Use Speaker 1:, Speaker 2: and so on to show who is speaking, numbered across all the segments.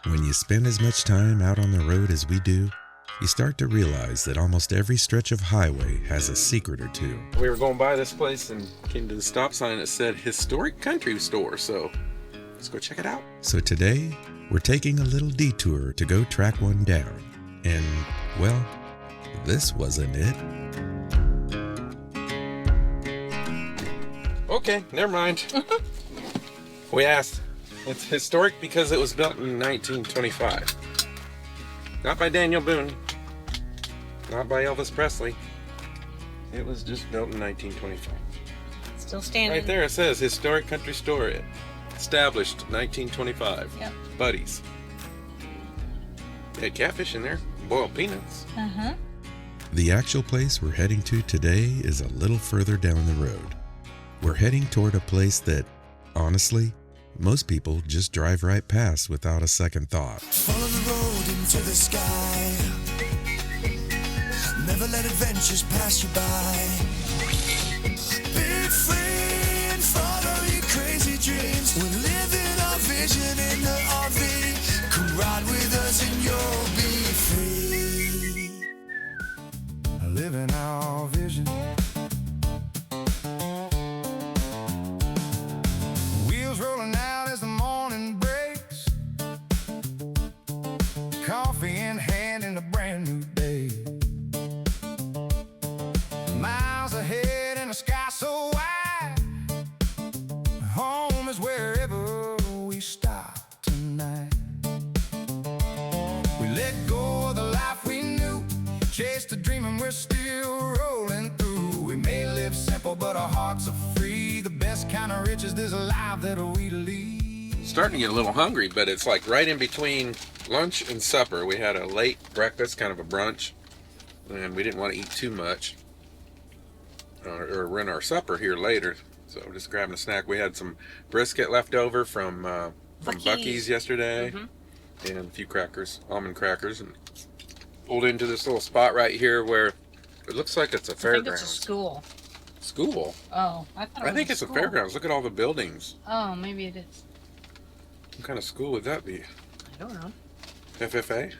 Speaker 1: When you spend as much time out on the road as we do, you start to realize that almost every stretch of highway has a secret or two.
Speaker 2: We were going by this place and came to the stop sign that said Historic Country Store, so let's go check it out.
Speaker 1: So today, we're taking a little detour to go track one down. And, well, this wasn't it.
Speaker 2: Okay, never mind. We asked. It's historic because it was built in 1925. Not by Daniel Boone. Not by Elvis Presley. It was just built in 1925.
Speaker 3: Still standing.
Speaker 2: Right there it says Historic Country Store. Established 1925.
Speaker 3: Yep.
Speaker 2: Buddies. They had catfish in there. Boiled peanuts.
Speaker 3: Uh-huh.
Speaker 1: The actual place we're heading to today is a little further down the road. We're heading toward a place that, honestly, most people just drive right past without a second thought.
Speaker 4: Follow the road into the sky. Never let adventures pass you by. Be free and follow your crazy dreams. We're living our vision in the RV. Come ride with us and you'll be free. Living our vision. Wheels rolling out as the morning breaks. Coffee in hand in a brand new day. Miles ahead in a sky so wide. Home is wherever we stop tonight. We let go of the life we knew. Chase the dream and we're still rolling through. We may live simple but our hearts are free. The best kind of riches there's a life that we lead.
Speaker 2: Starting to get a little hungry, but it's like right in between lunch and supper. We had a late breakfast, kind of a brunch, and we didn't want to eat too much. Or run our supper here later, so we're just grabbing a snack. We had some brisket left over from Buc-ee's yesterday, and a few crackers, almond crackers, and pulled into this little spot right here where it looks like it's a
Speaker 3: I think
Speaker 2: fairgrounds.
Speaker 3: it's a school.
Speaker 2: School?
Speaker 3: Oh, I thought it was
Speaker 2: I think it's a
Speaker 3: school.
Speaker 2: fairgrounds. Look at all the buildings.
Speaker 3: Oh, maybe it is.
Speaker 2: What kind of school would that be?
Speaker 3: I don't know.
Speaker 2: FFA?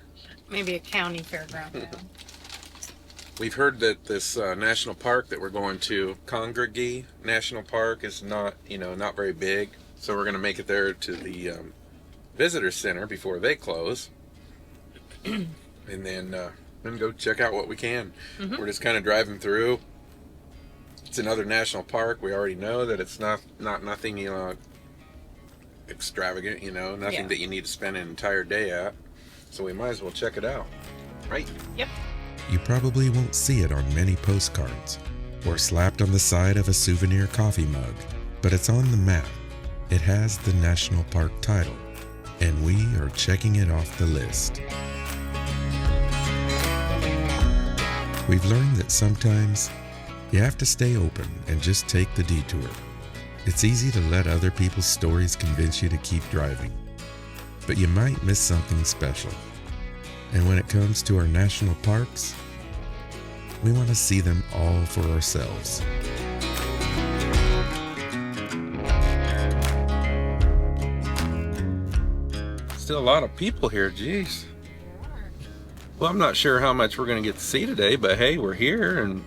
Speaker 3: Maybe a county fairground. now.
Speaker 2: We've heard that this national park that we're going to, Congaree National Park, is not very big. So we're going to make it there to the visitor center before they close. And then go check out what we can. We're just kind of driving through. It's another national park. We already know that it's not nothing, extravagant, nothing that you need to spend an entire day at. So we might as well check it out. Right?
Speaker 3: Yep.
Speaker 1: You probably won't see it on many postcards or slapped on the side of a souvenir coffee mug, but it's on the map. It has the national park title, and we are checking it off the list. We've learned that sometimes you have to stay open and just take the detour. It's easy to let other people's stories convince you to keep driving, but you might miss something special. And when it comes to our national parks, we want to see them all for ourselves.
Speaker 2: Still a lot of people here, geez. Well, I'm not sure how much we're going to get to see today, but hey, we're here and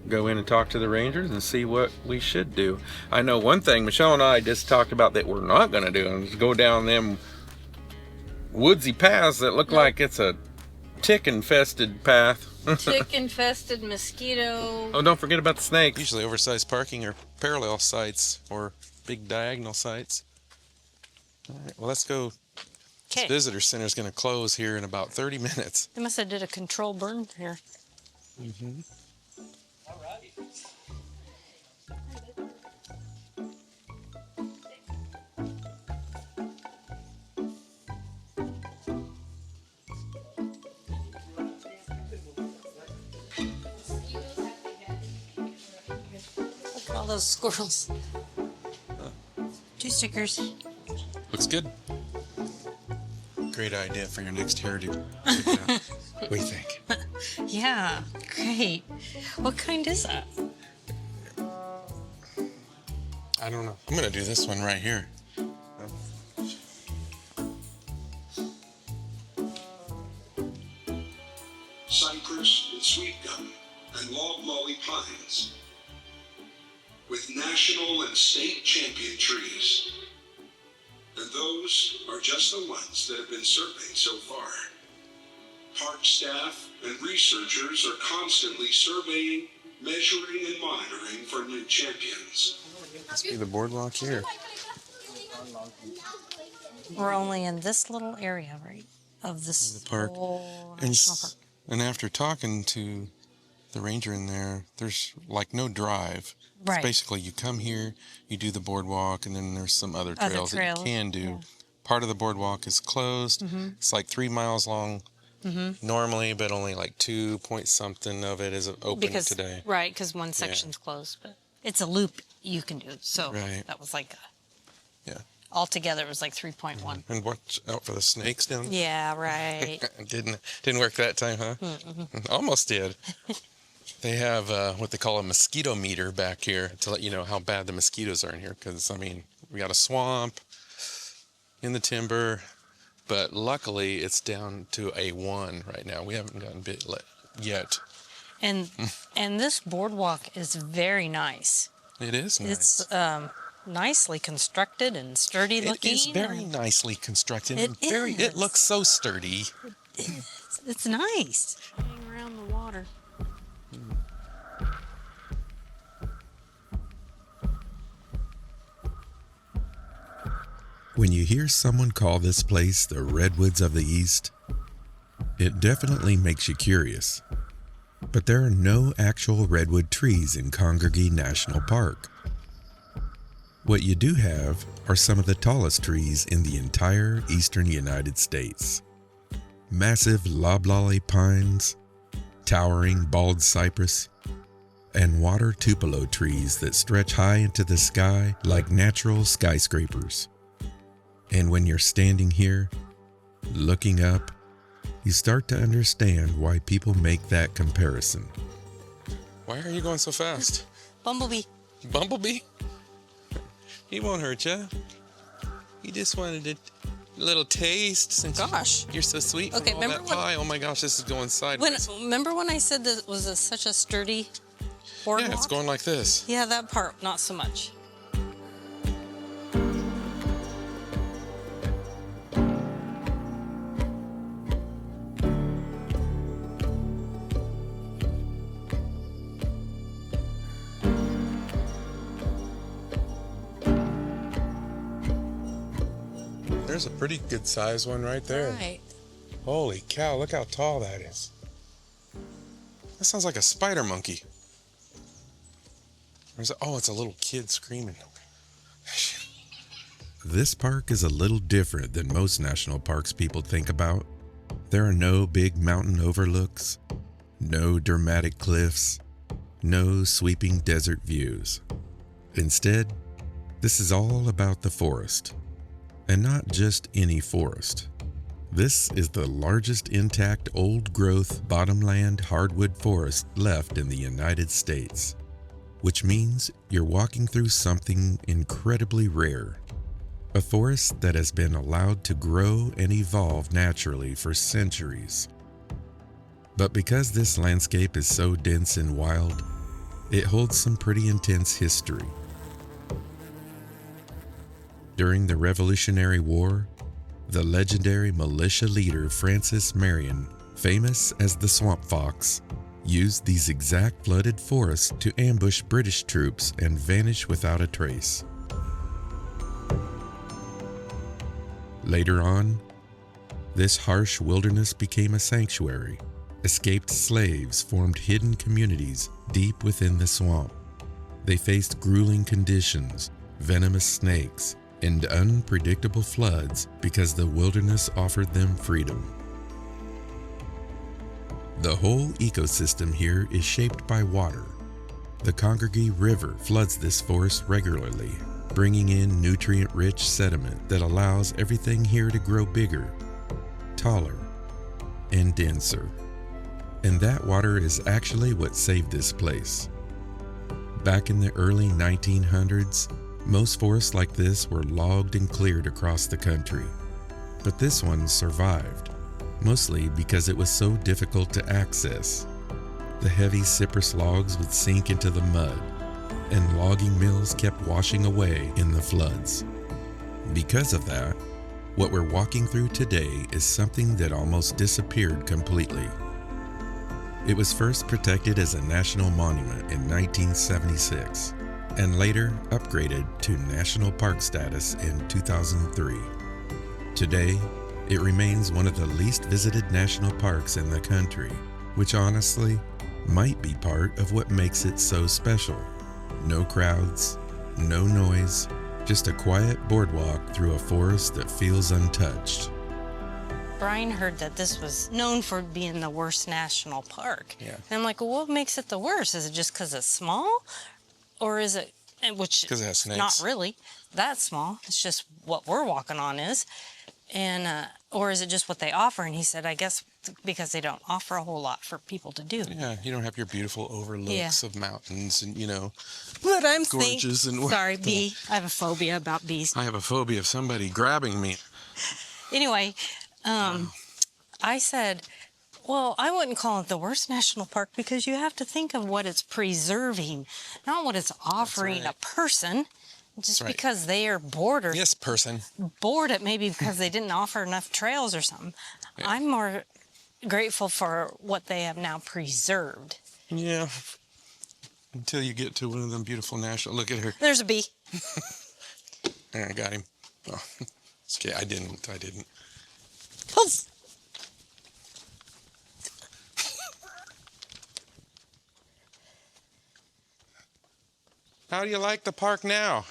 Speaker 2: go in and talk to the rangers and see what we should do. I know one thing Michelle and I just talked about that we're not going to do, and is go down them woodsy paths that look like it's a tick-infested path.
Speaker 3: Tick-infested mosquito.
Speaker 2: Oh, don't forget about the snakes. Usually oversized parking or parallel sites or big diagonal sites. All right, well, let's go. This
Speaker 3: Okay.
Speaker 2: visitor center is going to close here in about 30 minutes.
Speaker 3: They must have did a control burn here.
Speaker 2: All right.
Speaker 3: Look at all those squirrels. 2 stickers.
Speaker 2: Looks good. Great idea for your next hairdo. What do you think?
Speaker 3: Yeah, great. What kind is that?
Speaker 2: I don't know. I'm going to do this one right here.
Speaker 5: cypress, and sweet gum, and loblolly pines, with national and state champion trees. And those are just the ones that have been surveyed so far. Park staff and researchers are constantly surveying, measuring, and monitoring for new champions.
Speaker 2: Must be the boardwalk here.
Speaker 3: We're only in this little area, right, of this
Speaker 2: The park.
Speaker 3: whole
Speaker 2: And,
Speaker 3: national park.
Speaker 2: and after talking to the ranger in there, there's like no drive.
Speaker 3: Right.
Speaker 2: It's basically you come here, you do the boardwalk, and then there's some other trails that you can do.
Speaker 3: yeah.
Speaker 2: Part of the boardwalk is closed. It's like 3 miles long normally, but only like 2 point something of it is open today.
Speaker 3: Right, because one section's closed, but it's a loop you can do. So
Speaker 2: Right.
Speaker 3: that was like,
Speaker 2: Yeah.
Speaker 3: altogether it was like 3.1.
Speaker 2: And watch out for the snakes down there.
Speaker 3: Yeah, right.
Speaker 2: Didn't work that time, huh? Almost did. They have what they call a mosquito meter back here to let you know how bad the mosquitoes are in here. Because, I mean, we got a swamp in the timber, but luckily it's down to a 1 right now. We haven't gotten bit yet.
Speaker 3: And this boardwalk is very nice.
Speaker 2: It is nice.
Speaker 3: It's nicely constructed and sturdy looking.
Speaker 2: It is very nicely constructed.
Speaker 3: It
Speaker 2: It
Speaker 3: is.
Speaker 2: looks so sturdy.
Speaker 3: It's nice. Hang around the water.
Speaker 1: When you hear someone call this place the Redwoods of the East, it definitely makes you curious. But there are no actual redwood trees in Congaree National Park. What you do have are some of the tallest trees in the entire eastern United States. Massive loblolly pines, towering bald cypress, and water tupelo trees that stretch high into the sky like natural skyscrapers. And when you're standing here, looking up, you start to understand why people make that comparison.
Speaker 2: Why are you going so fast?
Speaker 3: Bumblebee.
Speaker 2: Bumblebee? He won't hurt you. He just wanted a little taste since
Speaker 3: Gosh.
Speaker 2: you're so sweet from
Speaker 3: Okay,
Speaker 2: all
Speaker 3: remember
Speaker 2: that
Speaker 3: when-
Speaker 2: pie. Oh my gosh, this is going sideways.
Speaker 3: Remember when I said that was such a sturdy boardwalk?
Speaker 2: Yeah, it's going like this.
Speaker 3: Yeah, that part, not so much.
Speaker 2: There's a pretty good sized one right there.
Speaker 3: Right.
Speaker 2: Holy cow, look how tall that is. That sounds like a spider monkey. Or is it, oh, it's a little kid screaming.
Speaker 1: This park is a little different than most national parks people think about. There are no big mountain overlooks, no dramatic cliffs, no sweeping desert views. Instead, this is all about the forest. And not just any forest. This is the largest intact old-growth bottomland hardwood forest left in the United States, which means you're walking through something incredibly rare. A forest that has been allowed to grow and evolve naturally for centuries. But because this landscape is so dense and wild, it holds some pretty intense history. During the Revolutionary War, the legendary militia leader Francis Marion, famous as the Swamp Fox, used these exact flooded forests to ambush British troops and vanish without a trace. Later on, this harsh wilderness became a sanctuary. Escaped slaves formed hidden communities deep within the swamp. They faced grueling conditions, venomous snakes, and unpredictable floods because the wilderness offered them freedom. The whole ecosystem here is shaped by water. The Congaree River floods this forest regularly, bringing in nutrient-rich sediment that allows everything here to grow bigger, taller, and denser. And that water is actually what saved this place. Back in the early 1900s, most forests like this were logged and cleared across the country. But this one survived, mostly because it was so difficult to access. The heavy Cypress logs would sink into the mud, and logging mills kept washing away in the floods. Because of that, what we're walking through today is something that almost disappeared completely. It was first protected as a national monument in 1976, and later upgraded to national park status in 2003. Today, it remains one of the least visited national parks in the country, which honestly might be part of what makes it so special. No crowds, no noise, just a quiet boardwalk through a forest that feels untouched.
Speaker 3: Brian heard that this was known for being the worst national park.
Speaker 2: Yeah.
Speaker 3: And I'm like, well, what makes it the worst? Is it just because it's small? Or is it, which
Speaker 2: 'Cause it has snakes.
Speaker 3: not really that small. It's just what we're walking on is. And, or is it just what they offer? And he said, I guess because they don't offer a whole lot for people to do.
Speaker 6: Yeah, you don't have your beautiful overlooks of mountains and,
Speaker 3: But I'm
Speaker 6: gorges
Speaker 3: saying,
Speaker 6: and
Speaker 3: sorry, bee. I have a phobia about bees.
Speaker 6: I have a phobia of somebody grabbing me.
Speaker 3: Anyway, I said, well, I wouldn't call it the worst national park because you have to think of what it's preserving, not what it's offering
Speaker 6: right.
Speaker 3: a person. Just
Speaker 6: right.
Speaker 3: because they are bored or
Speaker 6: Yes, person.
Speaker 3: bored it maybe because they didn't offer enough trails or something.
Speaker 6: Yeah.
Speaker 3: I'm more grateful for what they have now preserved.
Speaker 6: Yeah. Until you get to one of them beautiful national... Look at her.
Speaker 3: There's a bee.
Speaker 6: There, I got him. Oh, it's okay, I didn't.
Speaker 3: Poof.
Speaker 6: How do you like the park now?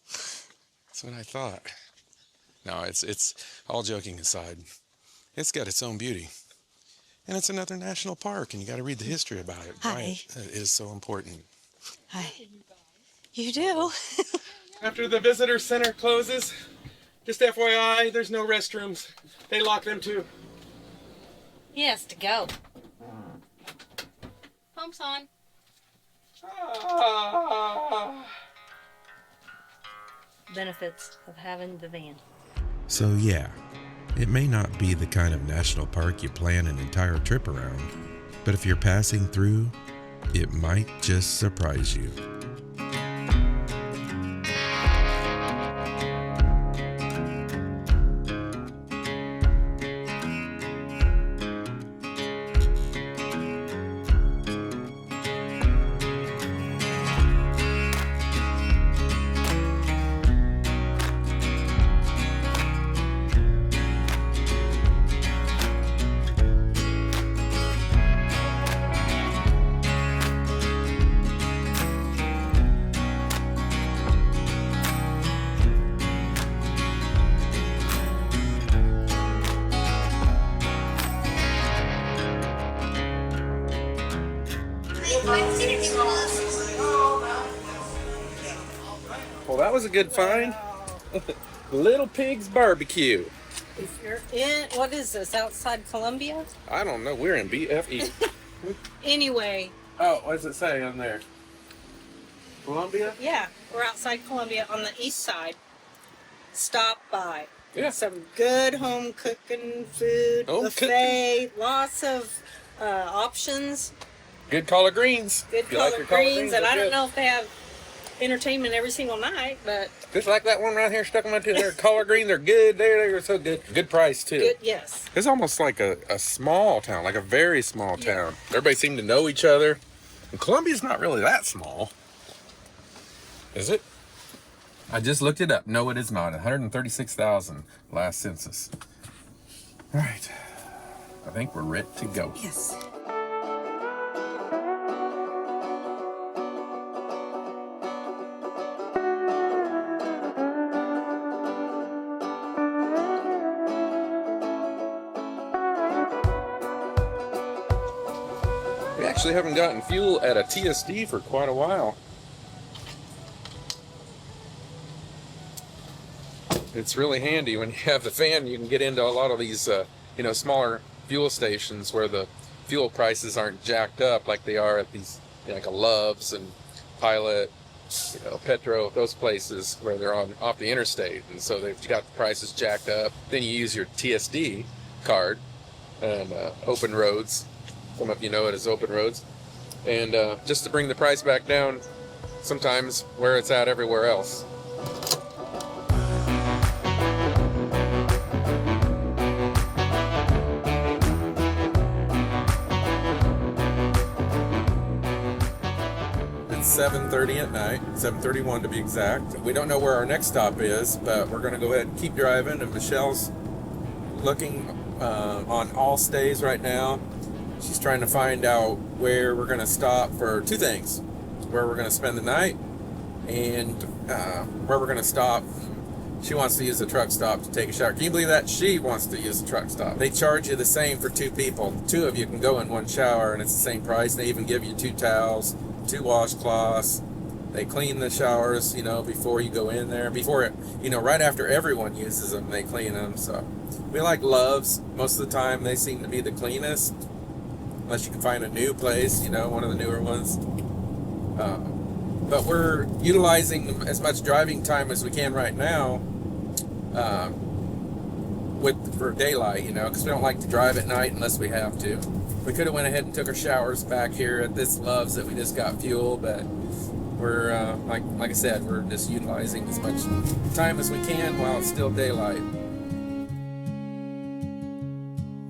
Speaker 6: That's what I thought. No, it's all joking aside. It's got its own beauty. And it's another national park, and you got to read the history about it.
Speaker 3: Hi.
Speaker 6: Right? It is so important.
Speaker 3: Hi. You do?
Speaker 7: After the visitor center closes, just FYI, there's no restrooms. They lock them too.
Speaker 3: He has to go. Pumps on. Benefits of having the van.
Speaker 1: So yeah, it may not be the kind of national park you plan an entire trip around, but if you're passing through, it might just surprise you.
Speaker 2: Well, that was a good find. Little Pig's Barbecue.
Speaker 3: If you're in, what is this, outside Columbia?
Speaker 2: I don't know. We're in BFE.
Speaker 3: Anyway,
Speaker 2: Oh, what does it say on there? Columbia?
Speaker 3: yeah, we're outside Columbia on the east side. Stop by.
Speaker 2: Yeah.
Speaker 3: Some good home cooking food,
Speaker 2: Home
Speaker 3: buffet, lots of options,
Speaker 2: Good collard greens.
Speaker 3: good
Speaker 2: You like
Speaker 3: collard
Speaker 2: your collard
Speaker 3: greens, and
Speaker 2: They're
Speaker 3: I don't
Speaker 2: good.
Speaker 3: know if they have entertainment every single night, but
Speaker 2: Just like that one right here stuck in my tooth. They're collard greens. They're good. They're so good. Good price too.
Speaker 3: good, yes.
Speaker 2: It's almost like a small town, like a very small town. Everybody seemed to know each other. And Columbia's not really that small. Is it? I just looked it up. No, it is not. 136,000 last census. All right. I think we're ready to go.
Speaker 3: Yes.
Speaker 2: We actually haven't gotten fuel at a TSD for quite a while. It's really handy when you have the fan. You can get into a lot of these, smaller fuel stations where the fuel prices aren't jacked up like they are at these, like a Love's and Pilot, Petro, those places where they're on off the interstate, and so they've got the prices jacked up. Then you use your TSD card and open roads. Some of you know it as open roads, and just to bring the price back down, sometimes where it's at everywhere else. It's 7:30 at night, 7:31 to be exact. We don't know where our next stop is, but we're going to go ahead and keep driving. And Michelle's looking on all stays right now. She's trying to find out where we're going to stop for two things: where we're going to spend the night and where we're going to stop. She wants to use the truck stop to take a shower. Can you believe that? She wants to use the truck stop. They charge you the same for two people. Two of you can go in one shower, and it's the same price. They even give you 2 towels, 2 washcloths. They clean the showers, before you go in there. Before it, right after everyone uses them, they clean them. So we like Love's. Most of the time, they seem to be the cleanest, unless you can find a new place, one of the newer ones. But we're utilizing as much driving time as we can right now for daylight, because we don't like to drive at night unless we have to. We could have went ahead and took our showers back here at this Love's that we just got fuel, but we're like I said, we're just utilizing as much time as we can while it's still daylight.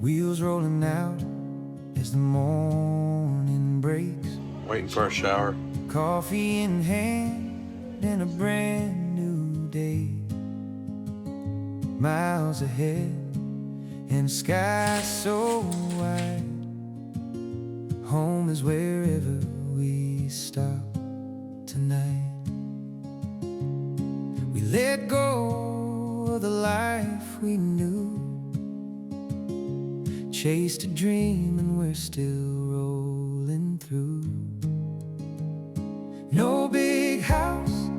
Speaker 4: Wheels rolling out as the morning breaks.
Speaker 2: Waiting for a shower.
Speaker 4: Coffee in hand and a brand new day. Miles ahead and the sky so wide. Home is wherever we stop tonight. We let go of the life we knew, chased a dream and we're still rolling through. No big house,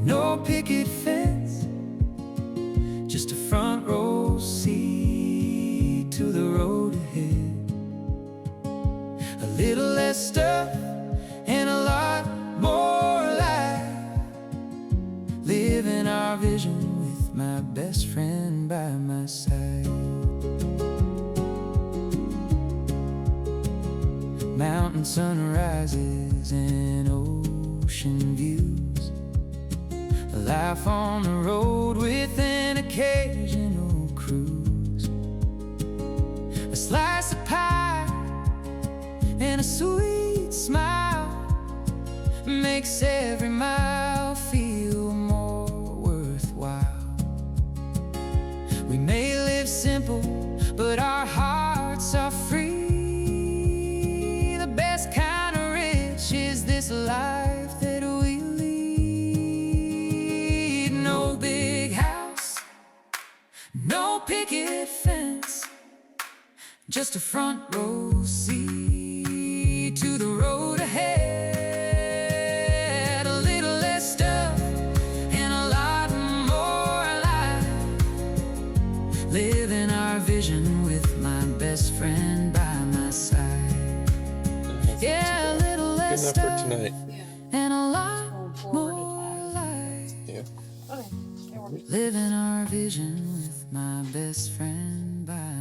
Speaker 4: no picket fence, just a front row seat to the road ahead. A little less stuff and a lot more life. Living our vision with my best friend by my side. Mountain sunrises and ocean views. A life on the road with an occasional cruise. A slice of pie and a sweet smile makes every mile feel more worthwhile. We may live simple, but our hearts are free. The best kind of rich is this life that we lead. No big house, no picket fence, just a front row seat to the road ahead. A little less stuff and a lot more life. Living our vision with my best friend by my side. Yeah, a little less
Speaker 2: Good enough
Speaker 4: stuff
Speaker 2: for tonight.
Speaker 4: and a lot more life.
Speaker 2: Yeah.
Speaker 4: Living our vision with my best friend by